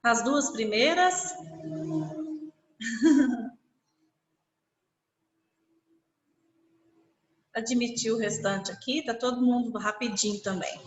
As duas primeiras. Admitir o restante aqui, tá todo mundo rapidinho também.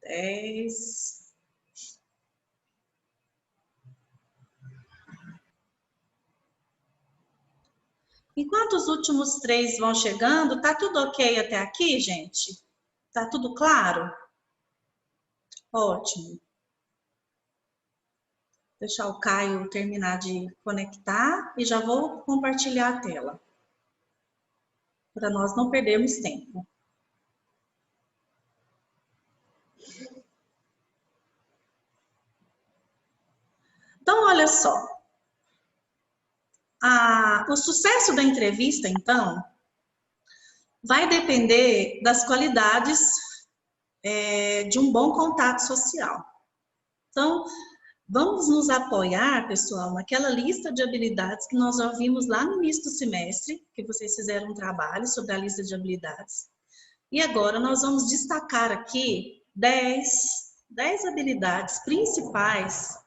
Dez. Enquanto os últimos 3 vão chegando, tá tudo ok até aqui, gente? Tá tudo claro? Ótimo. Deixar o Caio terminar de conectar e já vou compartilhar a tela, para nós não perdermos tempo. Então, olha só. O sucesso da entrevista, então, vai depender das qualidades de um bom contato social. Então, vamos nos apoiar, pessoal, naquela lista de habilidades que nós já vimos lá no início do semestre, que vocês fizeram um trabalho sobre a lista de habilidades. E agora nós vamos destacar aqui 10 habilidades principais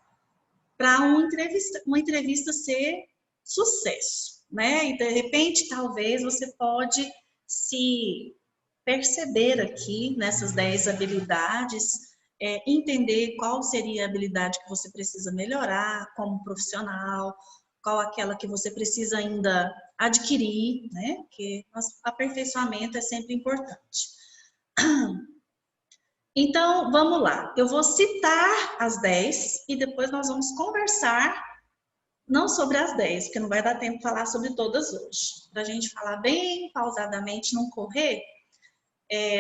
para uma entrevista ser sucesso, né? E de repente, talvez você pode se perceber aqui nessas 10 habilidades, entender qual seria a habilidade que você precisa melhorar como profissional, qual aquela que você precisa ainda adquirir, né? Porque aperfeiçoamento é sempre importante. Então, vamos lá. Eu vou citar as 10 e depois nós vamos conversar, não sobre as 10, porque não vai dar tempo de falar sobre todas hoje. Para a gente falar bem pausadamente, não correr,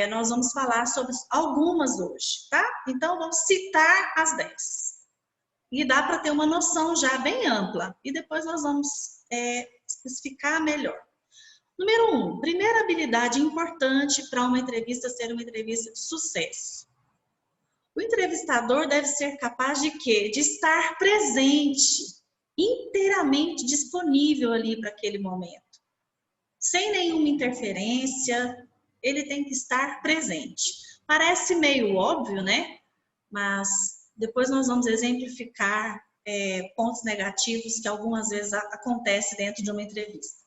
nós vamos falar sobre algumas hoje, tá? Então, vamos citar as 10. E dá para ter uma noção já bem ampla. E depois nós vamos especificar melhor. Número 1, primeira habilidade importante para uma entrevista ser uma entrevista de sucesso. O entrevistador deve ser capaz de quê? De estar presente, inteiramente disponível ali para aquele momento. Sem nenhuma interferência, ele tem que estar presente. Parece meio óbvio, né? Mas depois nós vamos exemplificar pontos negativos que algumas vezes acontecem dentro de uma entrevista.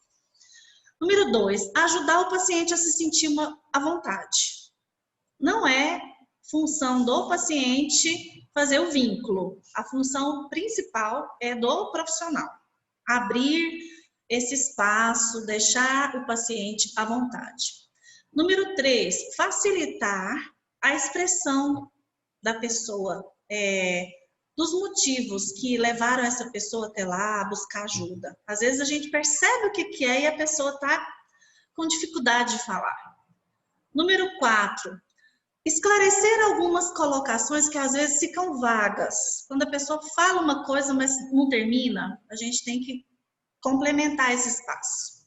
Número 2, ajudar o paciente a se sentir à vontade. Não é função do paciente fazer o vínculo. A função principal é do profissional. Abrir esse espaço, deixar o paciente à vontade. Número 3, facilitar a expressão da pessoa, dos motivos que levaram essa pessoa até lá a buscar ajuda. Às vezes a gente percebe o que é e a pessoa está com dificuldade de falar. Número 4, esclarecer algumas colocações que às vezes ficam vagas. Quando a pessoa fala uma coisa, mas não termina, a gente tem que complementar esse espaço.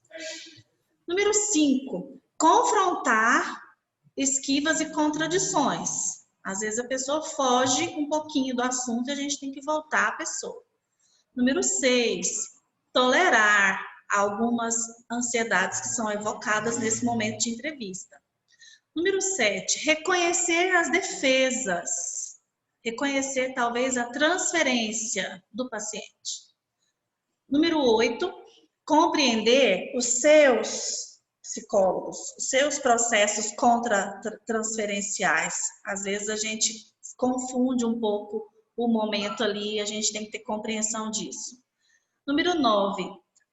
Número 5, confrontar esquivas e contradições. Às vezes a pessoa foge um pouquinho do assunto e a gente tem que voltar a pessoa. Número 6, tolerar algumas ansiedades que são evocadas nesse momento de entrevista. Número 7, reconhecer as defesas. Reconhecer talvez a transferência do paciente. Número 8, compreender os seus psicólogos, os seus processos contra-transferenciais. Às vezes a gente confunde um pouco o momento ali, a gente tem que ter compreensão disso. Número 9,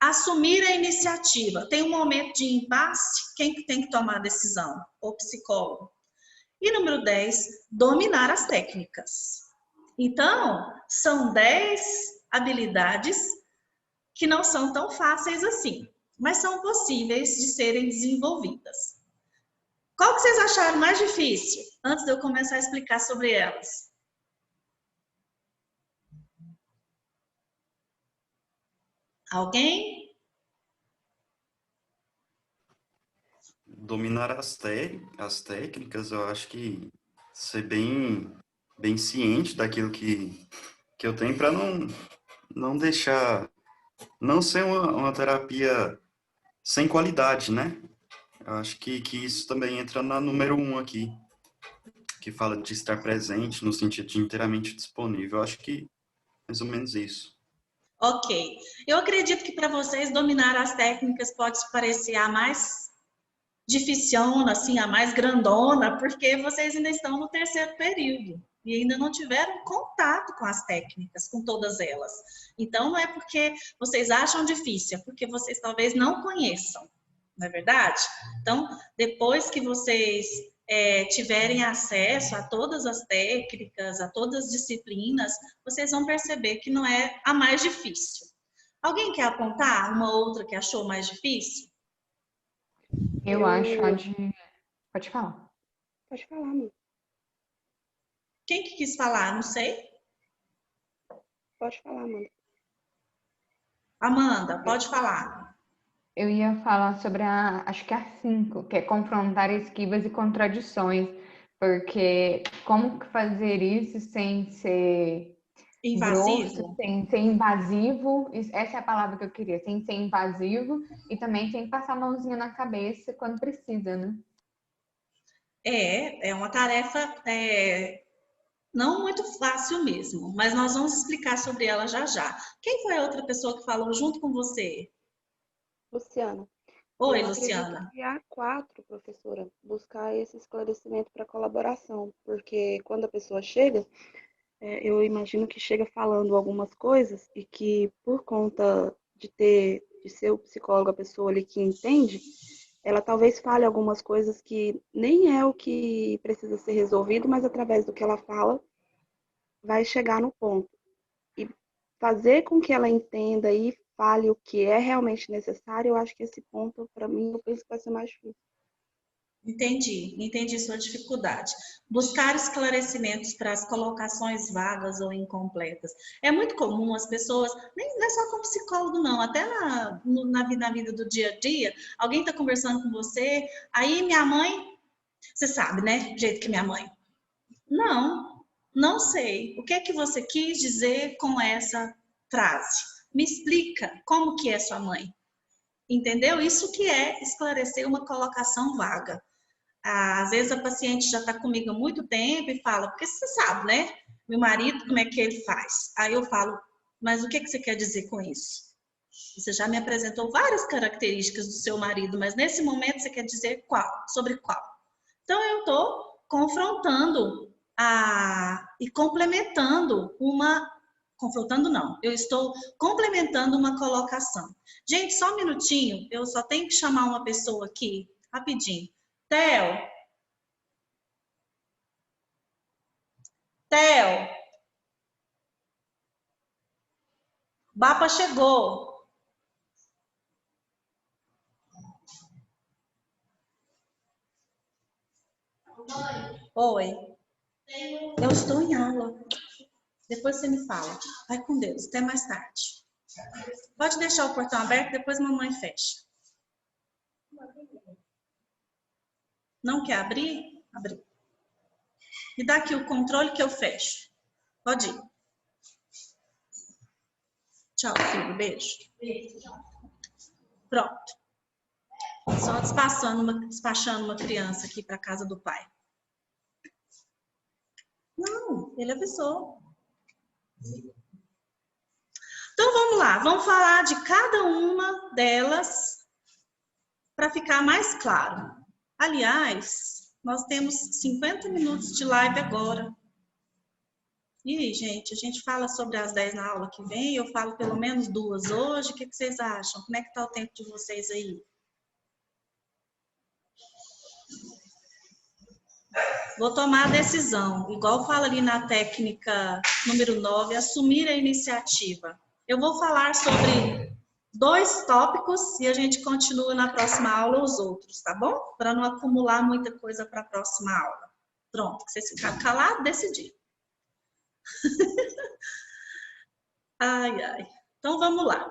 assumir a iniciativa. Tem um momento de impasse, quem que tem que tomar a decisão? O psicólogo. E número 10, dominar as técnicas. Então, são 10 habilidades que não são tão fáceis assim, mas são possíveis de serem desenvolvidas. Qual que vocês acharam mais difícil? Antes de eu começar a explicar sobre elas. Alguém? dominar as técnicas, eu acho que ser bem ciente daquilo que eu tenho para não deixar, não ser uma terapia sem qualidade, né? Eu acho que isso também entra na número um aqui, que fala de estar presente no sentido de inteiramente disponível. Eu acho que mais ou menos isso. Ok. Eu acredito que para vocês dominar as técnicas pode parecer a mais dificiona, assim, a mais grandona, porque vocês ainda estão no terceiro período e ainda não tiveram contato com as técnicas, com todas elas. Então, não é porque vocês acham difícil, é porque vocês talvez não conheçam, não é verdade? Então, depois que vocês tiverem acesso a todas as técnicas, a todas as disciplinas, vocês vão perceber que não é a mais difícil. Alguém quer apontar uma outra que achou mais difícil? Eu acho a Eu. de. Pode falar. Pode falar, mano. Quem que quis falar? Não sei. Pode falar, mano. Amanda, pode falar. Eu ia falar sobre acho que a 5, que é confrontar esquivas e contradições, porque como que fazer isso sem ser grosso, Invasivo? sem ser invasivo, essa é a palavra que eu queria, sem ser invasivo e também sem passar a mãozinha na cabeça quando precisa, né? É uma tarefa não muito fácil mesmo, mas nós vamos explicar sobre ela já já. Quem foi a outra pessoa que falou junto com você? Luciana, Oi, eu acredito Luciana. que há quatro, professora, buscar esse esclarecimento para colaboração, porque quando a pessoa chega, eu imagino que chega falando algumas coisas e que por conta de ser o psicólogo a pessoa ali que entende, ela talvez fale algumas coisas que nem é o que precisa ser resolvido, mas através do que ela fala, vai chegar no ponto. E fazer com que ela entenda e fale o que é realmente necessário, eu acho que esse ponto, para mim, eu penso que vai ser mais difícil. Entendi sua dificuldade. Buscar esclarecimentos para as colocações vagas ou incompletas. É muito comum as pessoas, nem não é só com psicólogo, não, até na vida do dia a dia, alguém está conversando com você, aí minha mãe, você sabe, né? Do jeito que minha mãe. Não, não sei. O que é que você quis dizer com essa frase? Me explica como que é sua mãe. Entendeu? Isso que é esclarecer uma colocação vaga. Às vezes a paciente já está comigo há muito tempo e fala, porque você sabe, né? Meu marido, como é que ele faz? Aí eu falo, mas o que você quer dizer com isso? Você já me apresentou várias características do seu marido, mas nesse momento você quer dizer qual? Sobre qual? Então eu estou confrontando e complementando uma. Confrontando não, eu estou complementando uma colocação. Gente, só um minutinho, eu só tenho que chamar uma pessoa aqui, rapidinho. Theo, Theo, Bapa chegou. Oi, eu estou em aula. Depois você me fala. Vai com Deus, até mais tarde. Pode deixar o portão aberto, depois mamãe fecha. Não quer abrir? Abrir. Me dá aqui o controle que eu fecho. Pode ir. Tchau, filho. Beijo. Pronto. Só despachando uma criança aqui para casa do pai. Não, ele avisou. Então vamos lá, vamos falar de cada uma delas para ficar mais claro. Aliás, nós temos 50 minutos de live agora. E aí, gente, a gente fala sobre as 10 na aula que vem, eu falo pelo menos 2 hoje, o que vocês acham? Como é que está o tempo de vocês aí? Vou tomar a decisão, igual fala ali na técnica número 9, assumir a iniciativa. Eu vou falar sobre 2 tópicos e a gente continua na próxima aula os outros, tá bom? Para não acumular muita coisa para a próxima aula. Pronto, vocês ficaram calados, decidiram. Ai, ai. Então vamos lá.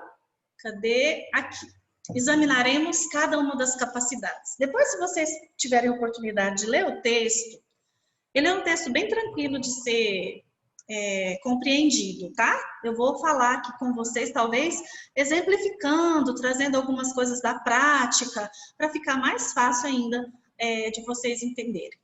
Cadê? Aqui. examinaremos cada uma das capacidades. Depois, se vocês tiverem oportunidade de ler o texto, ele é um texto bem tranquilo de ser compreendido, tá? Eu vou falar aqui com vocês, talvez exemplificando, trazendo algumas coisas da prática, para ficar mais fácil ainda de vocês entenderem.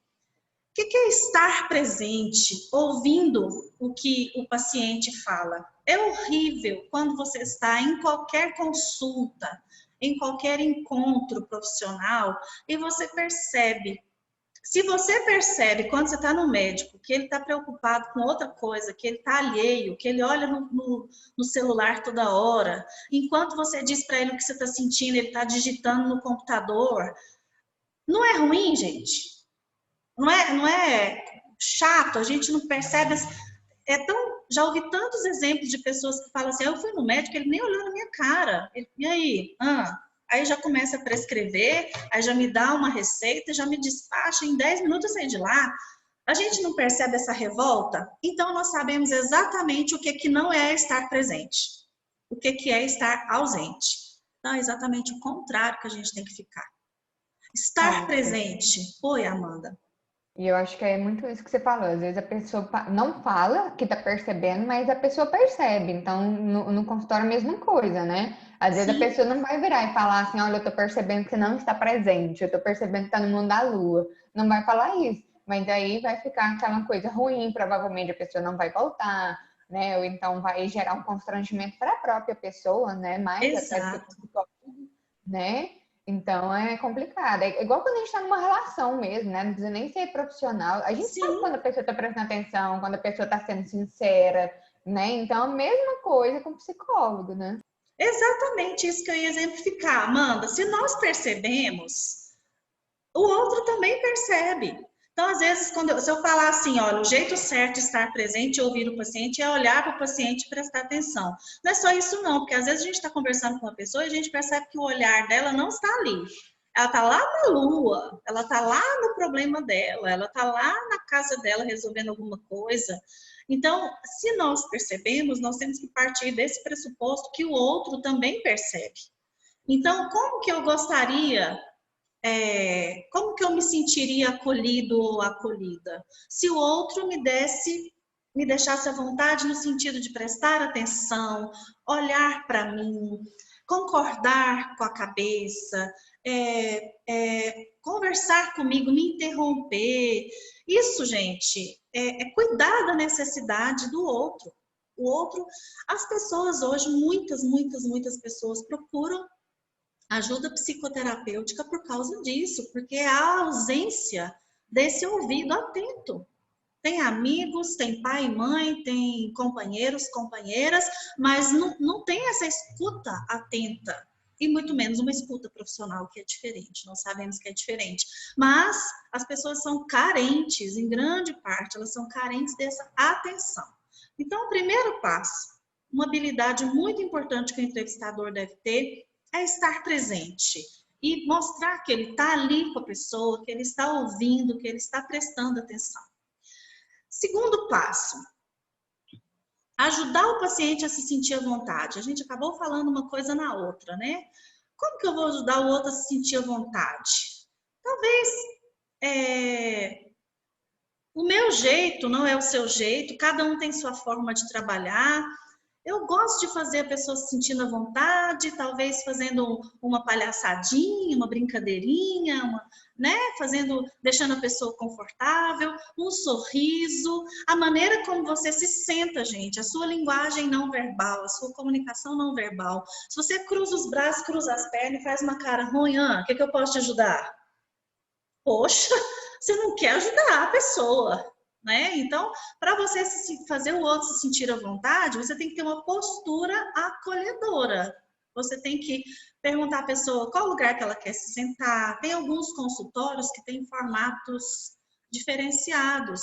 O que é estar presente, ouvindo o que o paciente fala? É horrível quando você está em qualquer consulta, em qualquer encontro profissional, e você percebe. Se você percebe, quando você está no médico, que ele está preocupado com outra coisa, que ele está alheio, que ele olha no celular toda hora, enquanto você diz para ele o que você está sentindo, ele está digitando no computador, não é ruim, gente? Não é chato? A gente não percebe. Já ouvi tantos exemplos de pessoas que falam assim, eu fui no médico, ele nem olhou na minha cara. E aí? Aí já começa a prescrever, aí já me dá uma receita, já me despacha, em 10 minutos eu saio de lá. A gente não percebe essa revolta? Então nós sabemos exatamente o que não é estar presente. O que é estar ausente. Então é exatamente o contrário que a gente tem que ficar. Estar presente. Oi, Amanda. E eu acho que é muito isso que você falou. Às vezes a pessoa não fala que tá percebendo, mas a pessoa percebe. Então, no consultório é a mesma coisa, né? Às vezes a pessoa não vai virar e falar assim, olha, eu tô percebendo que você não está presente, eu tô percebendo que tá no mundo da lua. Não vai falar isso. Mas daí vai ficar aquela coisa ruim, provavelmente a pessoa não vai voltar, né? Ou então vai gerar um constrangimento para a própria pessoa, né? Mais até do que o psicólogo, né? Então é complicado. É igual quando a gente está numa relação mesmo, né? Não precisa nem ser profissional. A gente sabe quando a pessoa está prestando atenção, quando a pessoa está sendo sincera, né? Então a mesma coisa com o psicólogo, né? Exatamente isso que eu ia exemplificar, Amanda. Se nós percebemos, o outro também percebe. Então, às vezes, se eu falar assim, olha, o jeito certo de estar presente e ouvir o paciente é olhar para o paciente e prestar atenção. Não é só isso não, porque às vezes a gente está conversando com uma pessoa e a gente percebe que o olhar dela não está ali. Ela está lá na lua, ela está lá no problema dela, ela está lá na casa dela resolvendo alguma coisa. Então, se nós percebemos, nós temos que partir desse pressuposto que o outro também percebe. Então, como que eu gostaria... como que eu me sentiria acolhido ou acolhida? Se o outro me deixasse à vontade no sentido de prestar atenção, olhar para mim, concordar com a cabeça, conversar comigo, me interromper. Isso, gente, é cuidar da necessidade do outro. O outro, as pessoas hoje, muitas pessoas procuram ajuda psicoterapêutica por causa disso, porque é a ausência desse ouvido atento. Tem amigos, tem pai e mãe, tem companheiros, companheiras, mas não tem essa escuta atenta. E muito menos uma escuta profissional, que é diferente, nós sabemos que é diferente. Mas as pessoas são carentes, em grande parte, elas são carentes dessa atenção. Então, o primeiro passo, uma habilidade muito importante que o entrevistador deve ter, é estar presente e mostrar que ele está ali com a pessoa, que ele está ouvindo, que ele está prestando atenção. Segundo passo, ajudar o paciente a se sentir à vontade. A gente acabou falando uma coisa na outra, né? Como que eu vou ajudar o outro a se sentir à vontade? Talvez o meu jeito não é o seu jeito, cada um tem sua forma de trabalhar. Eu gosto de fazer a pessoa se sentindo à vontade, talvez fazendo uma palhaçadinha, uma brincadeirinha, deixando a pessoa confortável, um sorriso, a maneira como você se senta, gente, a sua linguagem não verbal, a sua comunicação não verbal. Se você cruza os braços, cruza as pernas e faz uma cara ruim, o que eu posso te ajudar? Poxa, você não quer ajudar a pessoa. Né? Então, para você fazer o outro se sentir à vontade, você tem que ter uma postura acolhedora. Você tem que perguntar à pessoa qual lugar que ela quer se sentar. Tem alguns consultórios que têm formatos diferenciados.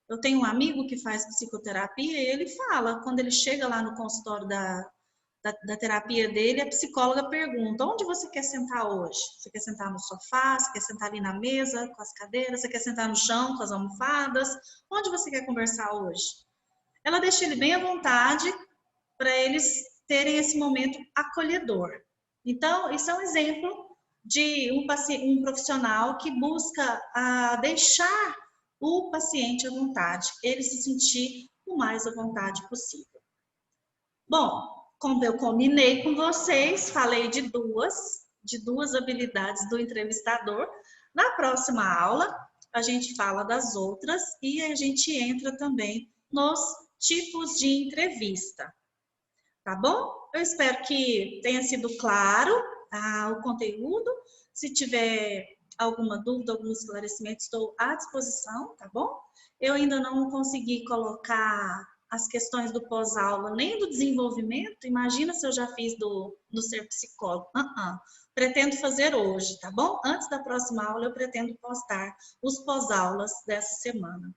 Eu tenho um amigo que faz psicoterapia e ele fala, quando ele chega lá no consultório da terapia dele, a psicóloga pergunta, onde você quer sentar hoje? Você quer sentar no sofá? Você quer sentar ali na mesa com as cadeiras? Você quer sentar no chão com as almofadas? Onde você quer conversar hoje? Ela deixa ele bem à vontade para eles terem esse momento acolhedor. Então, isso é um exemplo de um profissional que busca deixar o paciente à vontade, ele se sentir o mais à vontade possível. Bom, como eu combinei com vocês, falei de duas habilidades do entrevistador. Na próxima aula, a gente fala das outras e a gente entra também nos tipos de entrevista. Tá bom? Eu espero que tenha sido claro o conteúdo. Se tiver alguma dúvida, algum esclarecimento, estou à disposição, tá bom? Eu ainda não consegui colocar as questões do pós-aula, nem do desenvolvimento. Imagina se eu já fiz do ser psicólogo. Pretendo fazer hoje, tá bom? Antes da próxima aula, eu pretendo postar os pós-aulas dessa semana.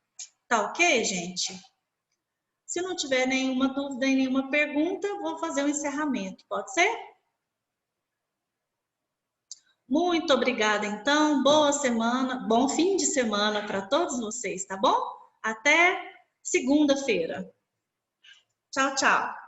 Tá ok, gente? Se não tiver nenhuma dúvida e nenhuma pergunta, vou fazer o encerramento. Pode ser? Muito obrigada, então. Boa semana, bom fim de semana para todos vocês, tá bom? Até segunda-feira. Tchau, tchau.